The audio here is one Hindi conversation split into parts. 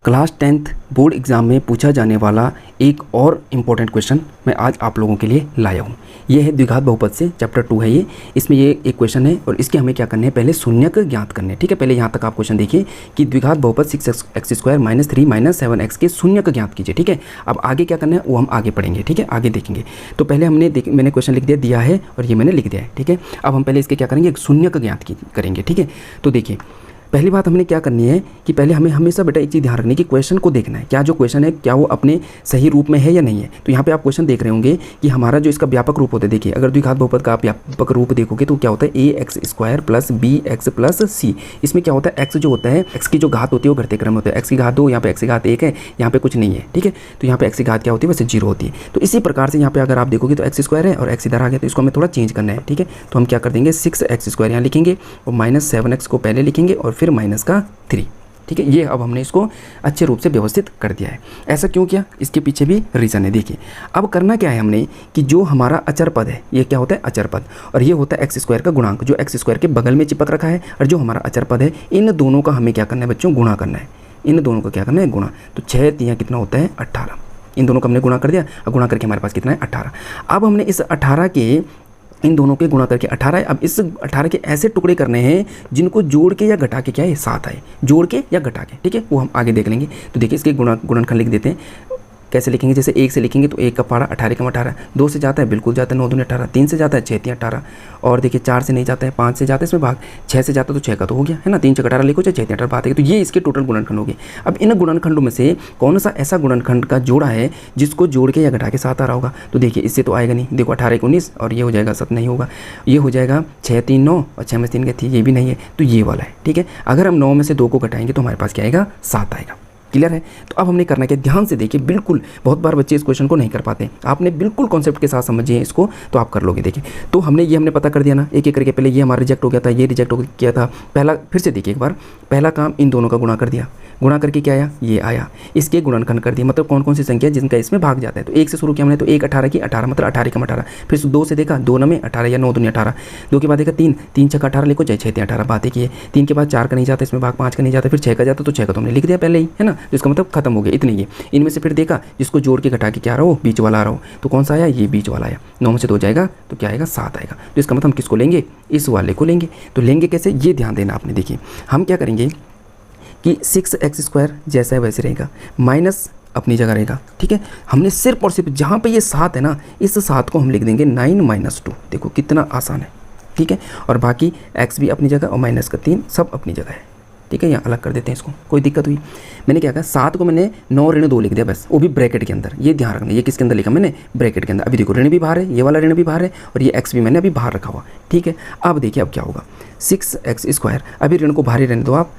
क्लास 10th बोर्ड एग्ज़ाम में पूछा जाने वाला एक और इम्पोर्टेंट क्वेश्चन मैं आज आप लोगों के लिए लाया हूँ। ये है द्विघात बहुपद से चैप्टर 2 है ये। इसमें ये एक क्वेश्चन है और इसके हमें क्या करने हैं, पहले शून्यक ज्ञात करने हैं। ठीक है, पहले यहाँ तक आप क्वेश्चन देखिए कि द्विघात बहुपद 6x² - 3 - 7x के शून्यक ज्ञात कीजिए। ठीक है, अब आगे क्या करना है वो हम आगे पढ़ेंगे। ठीक है, आगे देखेंगे। तो पहले मैंने क्वेश्चन लिख दिया है और ये मैंने लिख दिया है। ठीक है, अब हम पहले इसके क्या करेंगे, शून्यक ज्ञात करेंगे। ठीक है, तो देखिए पहली बात हमने क्या करनी है कि पहले हमें हमेशा बेटा एक चीज़ ध्यान रखनी है कि क्वेश्चन को देखना है, क्या जो क्वेश्चन है क्या वो अपने सही रूप में है या नहीं है। तो यहाँ पे आप क्वेश्चन देख रहे होंगे कि हमारा जो इसका व्यापक रूप होता है, देखिए अगर द्विघात बहुपद का आप व्यापक रूप देखोगे तो क्या होता है ax² + bx + c। इसमें क्या होता है, x जो होता है, x की जो घात होती है वो घटते क्रम होता है। x की घात 2, यहाँ पे x की घात 1 है, यहाँ पे कुछ नहीं है। ठीक है, तो यहाँ पे x की घात क्या होती है, वैसे 0 होती है। तो इसी प्रकार से यहाँ पे अगर आप देखोगे तो x² है और x इधर आ गया, तो इसको हमें थोड़ा चेंज करना है। ठीक है, तो हम क्या कर देंगे 6x² यहाँ लिखेंगे और -7x को पहले लिखेंगे और फिर माइनस का 3। ठीक है, ये अब हमने इसको अच्छे रूप से व्यवस्थित कर दिया है। ऐसा क्यों किया, इसके पीछे भी रीज़न है। देखिए अब करना क्या है हमने कि जो हमारा अचर पद है, ये क्या होता है अचर पद, और ये होता है x² का गुणांक जो x² के बगल में चिपक रखा है, और जो हमारा अचर पद है इन दोनों का हमें क्या करना है बच्चों, गुणा करना है। इन दोनों का क्या करना है, गुणा। तो 6 3 कितना होता है 18। इन दोनों का हमने गुणा कर दिया और गुणा करके हमारे पास कितना है 18। अब हमने इस 18 के इन दोनों के गुणा करके 18 है। अब इस 18 के ऐसे टुकड़े करने हैं जिनको जोड़ के या घटा के क्या है 7 आए, जोड़ के या घटा के। ठीक है, वो हम आगे देख लेंगे। तो देखिए इसके गुणनखंड लिख देते हैं। कैसे लिखेंगे, जैसे 1 से लिखेंगे तो 1 का पारा 18 × 18, 2 से जाता है बिल्कुल जाता है 9 दूनी 18, 3 से जाता है 6 3 18, और देखिए 4 से नहीं जाता है, 5 से जाता है इसमें भाग, 6 से जाता है तो 6 का तो हो गया है ना, 3 × 18 लिखो चाहे 6 3 18 बात है। तो ये इसके टोटल गुणनखंड हो गए। अब इन गुणनखंडों में से कौन सा ऐसा गुणनखंड का जोड़ा है जिसको जोड़ के या घटा के 7 आ रहा होगा। तो देखिए इससे तो आएगा नहीं, देखो 18 × 19 और ये हो जाएगा 7 नहीं होगा, ये हो जाएगा 6 3 9 और 6 में 3 गए थी, ये भी नहीं है, तो ये वाला है। ठीक है, अगर हम 9 में से 2 को घटाएंगे तो हमारे पास क्या आएगा 7 आएगा। क्लियर है। तो अब हमने करना क्या, ध्यान से देखिए, बिल्कुल बहुत बार बच्चे इस क्वेश्चन को नहीं कर पाते, आपने बिल्कुल कॉन्सेप्ट के साथ समझिए इसको तो आप कर लोगे। देखिए तो हमने पता कर दिया ना एक एक करके, पहले ये हमारा रिजेक्ट हो गया था, ये रिजेक्ट हो गया था पहला, फिर से देखिए एक बार, पहला काम इन दोनों का गुणा कर दिया, गुणा करके क्या आया ये आया, इसके गुणनखंड कर दिया, मतलब कौन कौन सी संख्या जिनका इसमें भाग जाता है। तो 1 से शुरू किया हमने, तो 1 18 की 18 मतलब 18 × 18, फिर 2 से देखा 2 में 18 या 9 दूनी 18, 2 के बाद देखा 3 3 6 18 लिखो चाहे 6 3 18 बातें की है, 3 के बाद 4 का नहीं जाता इसमें भाग, 5 का नहीं जाता, फिर 6 का जाता, तो 6 का तो हमने लिख दिया पहले ही है ना, तो इसका मतलब खत्म हो गया, इतनी ही। इनमें से फिर देखा जिसको जोड़ के घटा के क्या आ रहा हो, बीच वाला आ रहा हो, तो कौन सा आया, ये बीच वाला आया। 9 में से 2 जाएगा तो क्या आएगा 7 आएगा। तो इसका मतलब हम किसको लेंगे, इस वाले को लेंगे। तो लेंगे कैसे, ये ध्यान देना आपने। देखिए हम क्या करेंगे कि 6x² जैसा है वैसे रहेगा, माइनस अपनी जगह रहेगा। ठीक है, हमने सिर्फ और सिर्फ जहाँ पे ये 7 है ना, इस 7 को हम लिख देंगे 9 - 2। देखो कितना आसान है। ठीक है, और बाकी x भी अपनी जगह और -3 सब अपनी जगह है। ठीक है, यहाँ अलग कर देते हैं इसको, कोई दिक्कत हुई। मैंने क्या कहा 7 को मैंने 9 ऋण 2 लिख दिया बस, वो भी ब्रैकेट के अंदर। ये ध्यान रखना, ये किसके अंदर लिखा मैंने, ब्रैकेट के अंदर। अभी देखो ऋण भी बाहर है, ये वाला ऋण भी बाहर है और ये x भी मैंने अभी बाहर रखा हुआ। ठीक है, अब देखिए अब क्या होगा, 6x², अभी ऋण को बाहर ही रहने दो आप,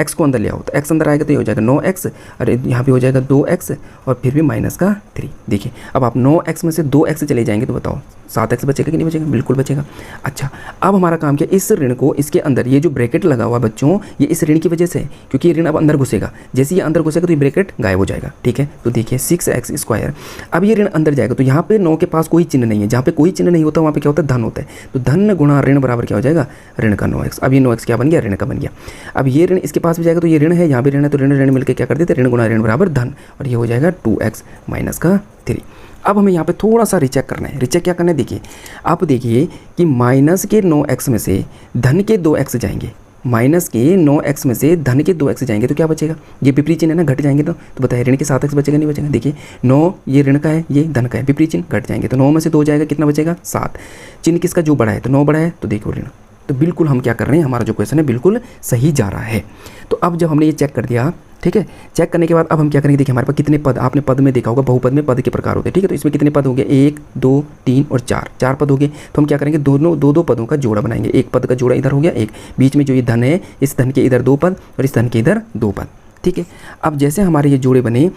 x को अंदर ले आओ, तो x अंदर आएगा तो ये हो जाएगा 9x, और यहाँ पे हो जाएगा 2x और फिर भी -3। देखिए अब आप 9x में से 2x चले जाएंगे तो बताओ 7x बचेगा कि नहीं बचेगा, बिल्कुल बचेगा। अच्छा अब हमारा काम क्या, इस ऋण को इसके अंदर, ये जो ब्रैकेट लगा हुआ बच्चों ये इस ऋण की वजह से है, क्योंकि ये ऋण अब अंदर घुसेगा, जैसे ये अंदर घुसेगा तो ये ब्रैकेट गायब हो जाएगा। ठीक है, तो देखिए 6x², अब ये ऋण अंदर जाएगा तो यहाँ पे 9 के पास कोई चिन्ह नहीं है, जहाँ पे कोई चिन्ह नहीं होता वहाँ पे क्या होता है, धन होता है। तो धन गुणा ऋण बराबर क्या हो जाएगा, ऋण का 9x। अब ये 9x क्या बन गया, ऋण का बन गया। अब ये ऋण इसके पास भी जाएगा तो ये ऋण है, यहाँ भी ऋण है, तो ऋण ऋण मिलकर क्या कर देते, ऋण गुणा ऋण बराबर धन, और ये हो जाएगा 2x - 3। अब हमें यहाँ पे थोड़ा सा रिचेक करना है। रिचेक क्या करना है, देखिए आप देखिए कि माइनस के 9x में से धन के 2x जाएंगे, माइनस के 9x में से धन के 2x जाएंगे तो क्या बचेगा, ये विपरीत चिन्ह है ना, घट जाएंगे तो बताइए ऋण के 7x बचेगा नहीं बचेगा। देखिए 9 ये ऋण का है, ये धन का है, विपरीत चिन्ह घट जाएंगे, तो 9 में से 2 जाएगा, कितना बचेगा 7। चिन्ह किसका जो बड़ा है, तो 9 बड़ा है, तो देखो ऋण। तो बिल्कुल हम क्या कर रहे हैं, हमारा जो क्वेश्चन है बिल्कुल सही जा रहा है। तो अब जब हमने ये चेक कर दिया, ठीक है, चेक करने के बाद अब हम क्या करेंगे, देखिए हमारे पास कितने पद, आपने पद में देखा होगा बहुपद में पद के प्रकार होते हैं। ठीक है, तो इसमें कितने पद हो गए, 1 2 3 और 4 पद हो गए। तो हम क्या करेंगे, दोनों दो पदों का जोड़ा बनाएंगे। एक पद का जोड़ा इधर हो गया, एक बीच में जो ये धन है, इस धन के इधर 2 पद और इस धन के इधर 2 पद। ठीक है, अब जैसे हमारे ये जोड़े बने,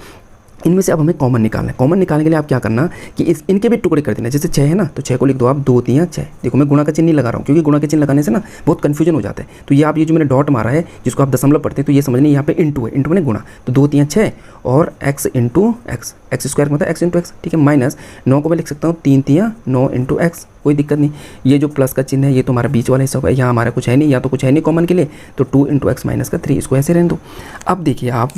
इनमें से अब हमें कॉमन निकालना है। कॉमन निकालने के लिए आप क्या करना कि इनके भी टुकड़े कर देना। जैसे 6 है ना, तो 6 को लिख दो आप 2 3 6। देखो मैं गुणा का चिन्ह नहीं लगा रहा हूँ, क्योंकि गुणा के चिन्ह लगाने से ना बहुत कन्फ्यूजन हो जाता है। तो ये आप ये जो मैंने डॉट मारा है, जिसको आप दशमलव पढ़ते हैं, तो ये समझने यहाँ पे इंटू है, इंटू मैंने गुणा, तो 2 3 6 और x इंटू एक्स, x² मतलब x इंटू एक्स। ठीक है, माइनस 9 को मैं लिख सकता हूँ 3 3 9 इंटू एक्स, कोई दिक्कत नहीं। ये जो प्लस का चिन्ह है ये तो हमारा बीच वाला हिस्सा होगा, यहाँ हमारा कुछ है नहीं, या तो कुछ है नहीं कॉमन के लिए, तो 2 इंटू एक्स - 3, इसको ऐसे रहने दो। अब देखिए आप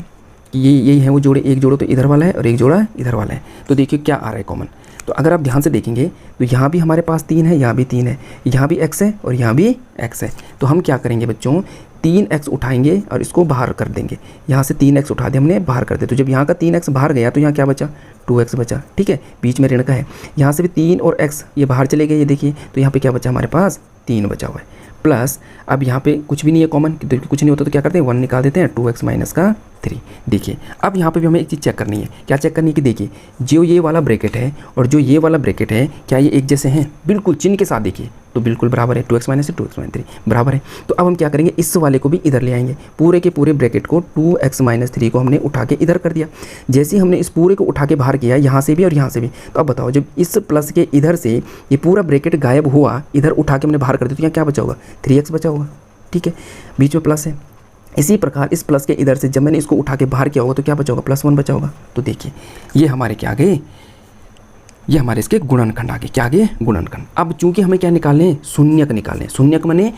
कि ये यही है वो जोड़े, एक जोड़ो तो इधर वाला है और एक जोड़ा इधर वाला है। तो देखिए क्या आ रहा है कॉमन। तो अगर आप ध्यान से देखेंगे तो यहाँ भी हमारे पास 3 है, यहाँ भी 3 है, यहाँ भी x है और यहाँ भी x है। तो हम क्या करेंगे बच्चों, 3x उठाएंगे और इसको बाहर कर देंगे। यहाँ से 3x उठा दिया हमने, बाहर कर दिया। तो जब यहाँ का 3x बाहर गया तो यहाँ क्या बचा, 2x बचा। ठीक है, बीच में ऋण का है। यहाँ से भी 3 और x ये बाहर चले गए, ये देखिए। तो यहाँ पे क्या बचा हमारे पास, 3 बचा हुआ है। प्लस अब यहाँ पे कुछ भी नहीं है कॉमन, कुछ नहीं होता तो क्या करते हैं, 1 निकाल देते हैं, 2x माइनस का 3। देखिए अब यहाँ पे भी हमें एक चीज़ चेक करनी है। क्या चेक करनी है कि देखिए जो ये वाला ब्रैकेट है और जो ये वाला ब्रैकेट है, क्या ये एक जैसे हैं, बिल्कुल चिन्ह के साथ देखिए तो बिल्कुल बराबर है। 2x माइनस 2x माइनस 3 बराबर है। तो अब हम क्या करेंगे, इस वाले को भी इधर ले आएंगे। पूरे के पूरे ब्रैकेट को 2x माइनस 3 को हमने उठा के इधर कर दिया। जैसे ही हमने इस पूरे को उठा के बाहर किया, यहाँ से भी और यहाँ से भी, तो अब बताओ जब इस प्लस के इधर से ये पूरा ब्रैकेट गायब हुआ, इधर उठा के हमने बाहर कर दिया, तो यहाँ क्या बचा होगा, 3x बचा होगा। ठीक है, बीच में प्लस है। इसी प्रकार इस प्लस के इधर से जब मैंने इसको उठा के बाहर किया होगा तो क्या बचा होगा, +1 बचा होगा। तो देखिए ये हमारे क्या आ गए, ये हमारे इसके गुणनखंड आ गए। क्या आ गए, गुणनखंड। अब चूंकि हमें क्या निकालने हैं, शून्यक निकालने हैं। शून्यक माने,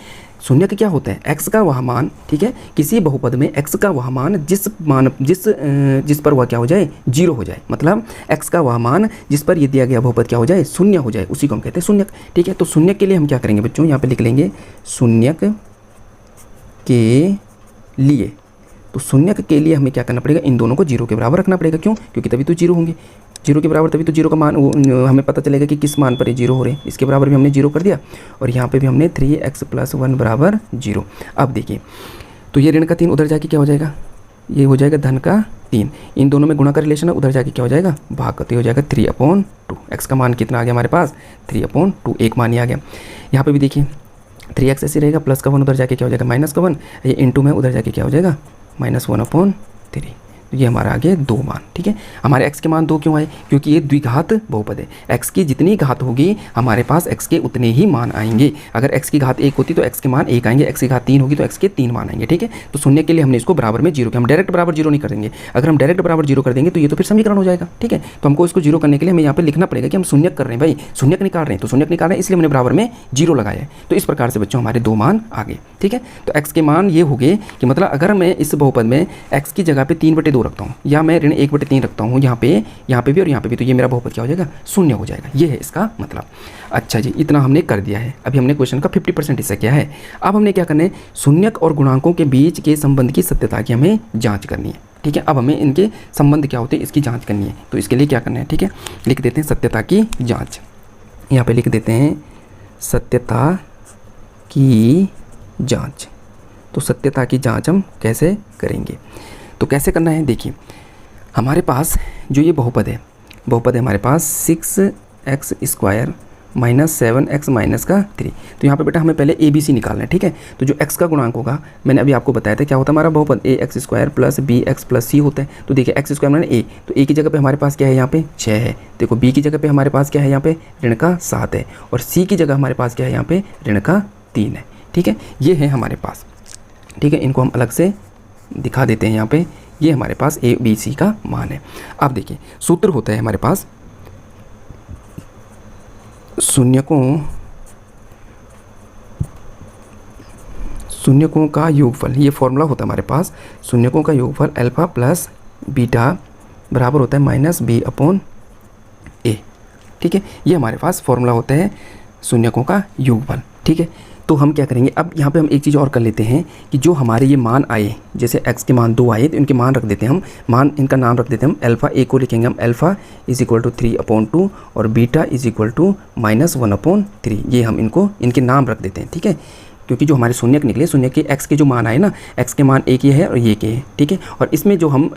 शून्यक क्या होता है, x का वह मान, ठीक है, किसी बहुपद में x का वह मान जिस पर वह क्या हो जाए, 0 हो जाए। मतलब x का वह मान जिस पर ये दिया गया बहुपद क्या हो जाए, शून्य हो जाए, उसी को हम कहते हैं शून्यक। ठीक है, तो शून्यक के लिए हम क्या करेंगे बच्चों, यहाँ पे लिख लेंगे शून्यक के लिए। तो शून्यक के लिए हमें क्या करना पड़ेगा, इन दोनों को 0 के बराबर रखना पड़ेगा। क्यों, क्योंकि तभी तो 0 होंगे, 0 के बराबर, तभी तो 0 का मान हमें पता चलेगा कि किस मान पर ये 0 हो रहे हैं। इसके बराबर भी हमने 0 कर दिया और यहाँ पे भी हमने 3x + 1 बराबर 0। अब देखिए तो ये ऋण का 3 उधर जाके क्या हो जाएगा, ये हो जाएगा धन का 3। इन दोनों में गुणा का रिलेशन है, उधर जाके क्या हो जाएगा, भाग करते हो जाएगा 3/2। x का मान कितना आ गया हमारे पास, 3/2, एक मान ही आ गया। यहाँ पे भी देखिए 3x ऐसे रहेगा, प्लस का 1 उधर जाके क्या हो जाएगा, माइनस का 1, ये इंटू में उधर जाके क्या हो जाएगा, -1/3। तो ये हमारा आ गया 2 मान। ठीक है, हमारे x के मान 2 क्यों आए, क्योंकि ये द्विघात बहुपद है। x की जितनी घात होगी हमारे पास x के उतने ही मान आएंगे। अगर x की घात 1 होती तो x के मान 1 आएंगे, x की घात 3 होगी तो x के 3 मान आएंगे। ठीक है, तो शून्य के लिए हमने इसको बराबर में 0 किया। हम डायरेक्ट बराबर 0 नहीं कर देंगे। अगर हम डायरेक्ट बराबर 0 कर देंगे तो ये तो फिर समीकरण हो जाएगा। ठीक है, तो हमको इसको 0 करने के लिए हमें यहाँ पे लिखना पड़ेगा कि हम शून्यक कर रहे हैं, भाई शून्यक निकाल रहे हैं। तो शून्यक निकाल रहे हैं इसलिए हमने बराबर में 0 लगाया है। तो इस प्रकार से बच्चों हमारे 2 मान आ गए। ठीक है, तो x के मान ये हो गए कि मतलब अगर मैं इस बहुपद में x की जगह पे 3/2 रखता हूँ या मैं ऋण 1/3 रखता हूँ, यहाँ पे भी और यहाँ पे भी, तो ये मेरा बहुपद क्या हो जाएगा, शून्य हो जाएगा। ये है इसका मतलब। अच्छा जी, इतना हमने कर दिया है। अभी हमने क्वेश्चन का 50% हिस्सा किया है। अब हमने क्या करना है, शून्यक और गुणांकों के बीच के संबंध की सत्यता की हमें जाँच करनी है। ठीक है, अब हमें इनके संबंध क्या होते हैं इसकी जाँच करनी है। तो इसके लिए क्या करना है, ठीक है, लिख देते हैं सत्यता की जाँच। यहाँ पे लिख देते हैं सत्यता की जाँच। तो सत्यता की जाँच हम कैसे करेंगे, तो कैसे करना है, देखिए हमारे पास जो ये बहुपद है हमारे पास 6x² - 7x - 3। तो यहाँ पे बेटा हमें पहले ABC निकालना है। ठीक है, तो जो x का गुणांक होगा, मैंने अभी आपको बताया था क्या होता है हमारा बहुपद, ax² + bx + c होता है। तो देखिए x² माने a, तो a की जगह पे हमारे पास क्या है, यहाँ पे 6 है। देखो b की जगह पे हमारे पास क्या है, यहाँ पे ऋण का 7 है और c की जगह हमारे पास क्या है, यहाँ पे ऋण का 3 है। ठीक है, ये है हमारे पास। ठीक है, इनको हम अलग से दिखा देते हैं। यहाँ पे ये हमारे पास ABC का मान है। अब देखिए सूत्र होता है हमारे पास शून्यकों का योगफल। ये फॉर्मूला होता है हमारे पास, शून्यकों का योगफल अल्फा प्लस बीटा बराबर होता है -b/a। ठीक है, ये हमारे पास फॉर्मूला होता है शून्यकों का योगफल। ठीक है, तो हम क्या करेंगे, अब यहाँ पे हम एक चीज़ और कर लेते हैं कि जो हमारे ये मान आए, जैसे x के मान 2 आए तो इनके मान रख देते हैं हम, मान इनका नाम रख देते हैं हम। अल्फ़ा a को लिखेंगे हम अल्फ़ा = 3/2 और बीटा = -1/3। ये हम इनको इनके नाम रख देते हैं। ठीक है, क्योंकि जो हमारे शून्यक निकले, शून्य के x के जो मान आए ना, x के मान एक ये है और ये के है। ठीक है, और इसमें जो हम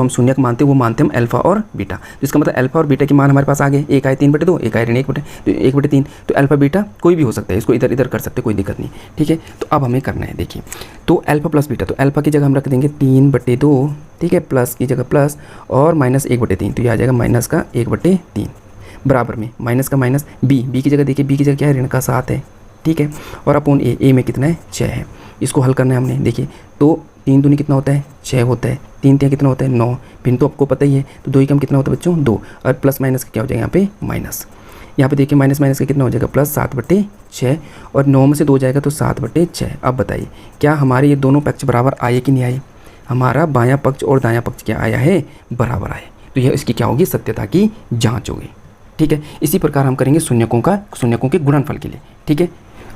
शून्यक मानते हैं वो मानते हैं हम अल्फा और बीटा। तो इसका मतलब अल्फा और बीटा के मान हमारे पास आ गए, एक आए 3/2, एक आए ऋण 1/3। तो अल्फा बीटा कोई भी हो सकता है, इसको इधर इधर कर सकते हैं, कोई दिक्कत नहीं। ठीक है, तो अब हमें करना है, देखिए तो अल्फा प्लस बीटा, तो अल्फा की जगह हम रख देंगे 3/2। ठीक है, प्लस की जगह प्लस और -1/3, तो ये आ जाएगा -1/3 बराबर में माइनस का माइनस बी की जगह देखिए, बी की जगह क्या है, ऋण का 7 है। ठीक है, और अपॉन ए में कितना है, 6 है। इसको हल करना है हमने। देखिए तो 3 दूनी कितना होता है, 6 होता है, 3 3 कितना होता है, 9। भिन्न तो आपको पता ही है, तो 2 ही कम कितना होता है बच्चों, 2। और प्लस माइनस का क्या हो जाएगा यहाँ पे, माइनस। यहाँ पे देखिए माइनस का कितना हो जाएगा, प्लस 7/6 और 9 में से 2 जाएगा तो 7/6। अब बताइए क्या हमारे ये दोनों पक्ष बराबर आए कि नहीं आए, हमारा बायां पक्ष और दायां पक्ष क्या आया है, बराबर आया। तो यह इसकी क्या होगी, सत्यता की जांच होगी। ठीक है, इसी प्रकार हम करेंगे शून्यकों के गुणनफल के लिए। ठीक है,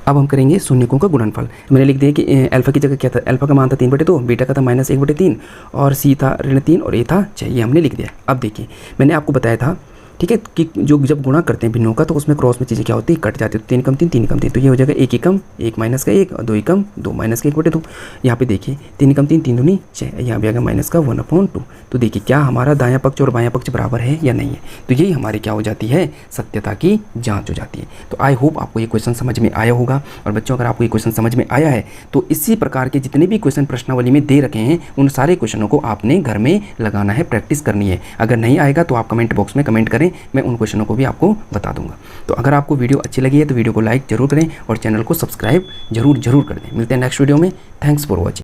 अब हम करेंगे शून्यकों का गुणनफल। मैंने लिख दिया कि अल्फा की जगह क्या था, अल्फा का मान था 3/2, बीटा का था -1/3 और सी था -3 और ए था 6, ये हमने लिख दिया। अब देखिए मैंने आपको बताया था, ठीक है, कि जो जब गुणा करते हैं भिन्नों का तो उसमें क्रॉस में चीज़ें क्या होती है, कट जाती है। तो 3 कम 3 3 कम 3, तो ये हो जाएगा 1 एकम 1 माइनस का 1 और 2 एकम 2 माइनस का 1/2। यहाँ पे देखिए 3 कम 3 3 दूनी 6, यहाँ भी आ गया माइनस का 1/2। तो देखिए क्या हमारा दायां पक्ष और बायां पक्ष बराबर है या नहीं है। तो यही हमारी क्या हो जाती है, सत्यता की जाँच हो जाती है। तो आई होप आपको ये क्वेश्चन समझ में आया होगा। और बच्चों अगर आपको ये क्वेश्चन समझ में आया है तो इसी प्रकार के जितने भी क्वेश्चन प्रश्नावली में दे रखे हैं उन सारे क्वेश्चनों को आपने घर में लगाना है, प्रैक्टिस करनी है। अगर नहीं आएगा तो आप कमेंट बॉक्स में कमेंट करें, मैं उन क्वेश्चनों को भी आपको बता दूंगा। तो अगर आपको वीडियो अच्छी लगी है तो वीडियो को लाइक जरूर करें और चैनल को सब्सक्राइब जरूर कर दें। मिलते हैं नेक्स्ट वीडियो में। Thanks for watching.